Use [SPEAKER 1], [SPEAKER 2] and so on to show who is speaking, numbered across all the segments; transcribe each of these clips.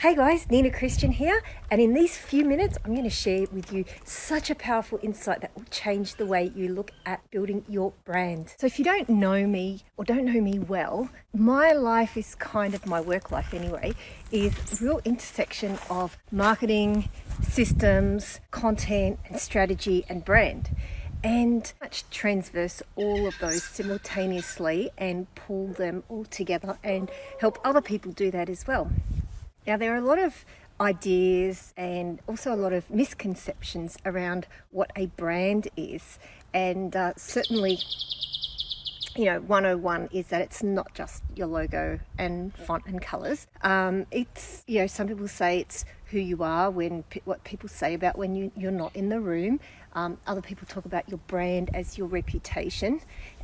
[SPEAKER 1] Hey guys, Nina Christian here, and in these few minutes I'm going to share with you such a powerful insight that will change the way you look at building your brand. So if you don't know me or don't know me well, my life is kind of my work life anyway, is a real intersection of marketing, systems, content and strategy and brand. And much transverse all of those simultaneously and pull them all together and help other people do that as well. Now, there are a lot of ideas and also a lot of misconceptions around what a brand is. And certainly, 101 is that it's not just your logo and font and colours. It's, some people say it's who you are, what people say about when you're not in the room. Other people talk about your brand as your reputation.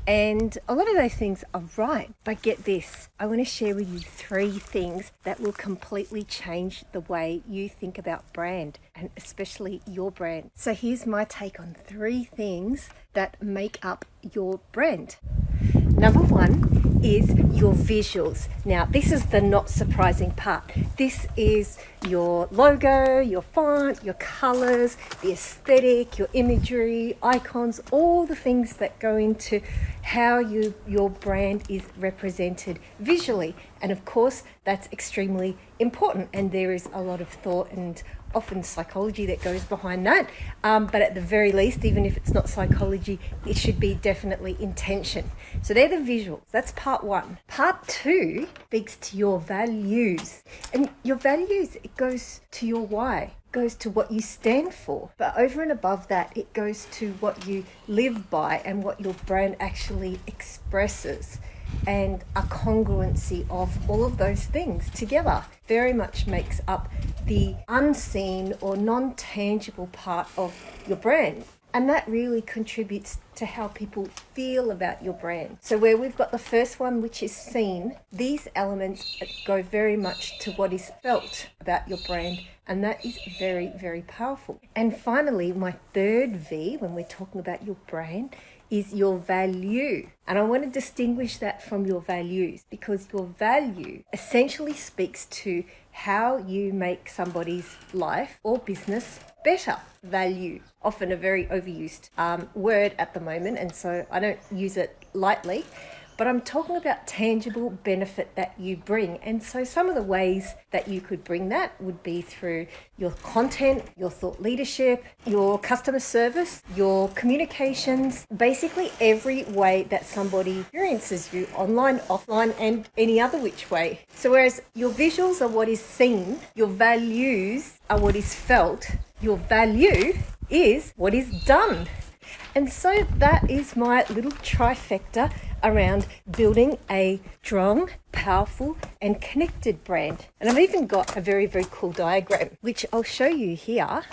[SPEAKER 1] And a lot of those things are right. But get this, I want to share with you 3 things that will completely change the way you think about brand, and especially your brand. So here's my take on 3 things that make up your brand. Number 1 is your visuals. Now, this is the not surprising part. This is your logo, your font, your colors, the aesthetic, your imagery, icons, all the things that go into how your brand is represented visually. And of course, that's extremely important. And there is a lot of thought and often psychology that goes behind that. But at the very least, even if it's not psychology, it should be definitely intention. So they're the visuals. That's part 1. Part 2 speaks to your values. And your values, it goes to your why. It goes to what you stand for. But over and above that, it goes to what you live by and what your brand actually expresses. And a congruency of all of those things together very much makes up the unseen or non-tangible part of your brand. And that really contributes to how people feel about your brand. So where we've got the first one, which is seen, these elements go very much to what is felt about your brand. And that is very, very powerful. And finally, my 3rd V, when we're talking about your brand, is your value. And I want to distinguish that from your values, because your value essentially speaks to how you make somebody's life or business better. Value, often a very overused word at the moment, and so I don't use it lightly. But I'm talking about tangible benefit that you bring. And so some of the ways that you could bring that would be through your content, your thought leadership, your customer service, your communications, basically every way that somebody experiences you, online, offline, and any other which way. So whereas your visuals are what is seen, your values are what is felt, your value is what is done. And so that is my little trifecta around building a strong, powerful and connected brand. And I've even got a very, very cool diagram, which I'll show you here.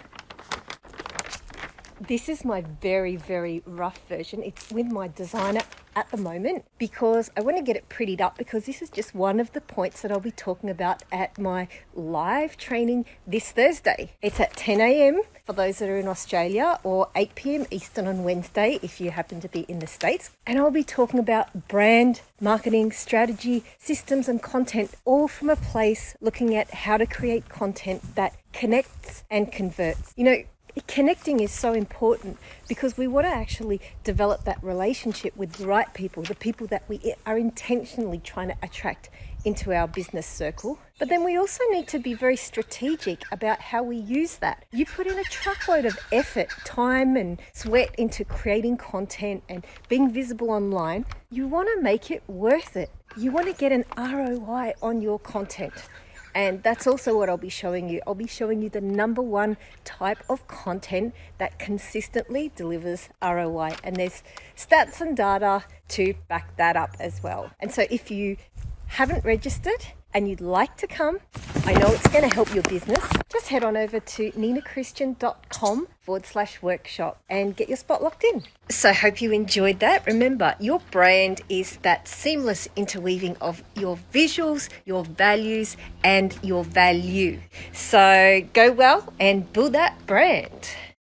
[SPEAKER 1] This is my very, very rough version. It's with my designer at the moment because I want to get it prettied up, because this is just one of the points that I'll be talking about at my live training this Thursday. It's at 10 a.m. for those that are in Australia, or 8 p.m. Eastern on Wednesday if you happen to be in the States. And I'll be talking about brand, marketing, strategy, systems and content, all from a place looking at how to create content that connects and converts. Connecting is so important because we want to actually develop that relationship with the right people, the people that we are intentionally trying to attract into our business circle. But then we also need to be very strategic about how we use that. You put in a truckload of effort, time and sweat into creating content and being visible online. You want to make it worth it. You want to get an ROI on your content. And that's also what I'll be showing you. I'll be showing you the number 1 type of content that consistently delivers ROI. And there's stats and data to back that up as well. And so if you haven't registered and you'd like to come, I know it's going to help your business, just head on over to ninachristian.com/workshop and get your spot locked in. So I hope you enjoyed that. Remember, your brand is that seamless interweaving of your visuals, your values, and your value. So go well and build that brand.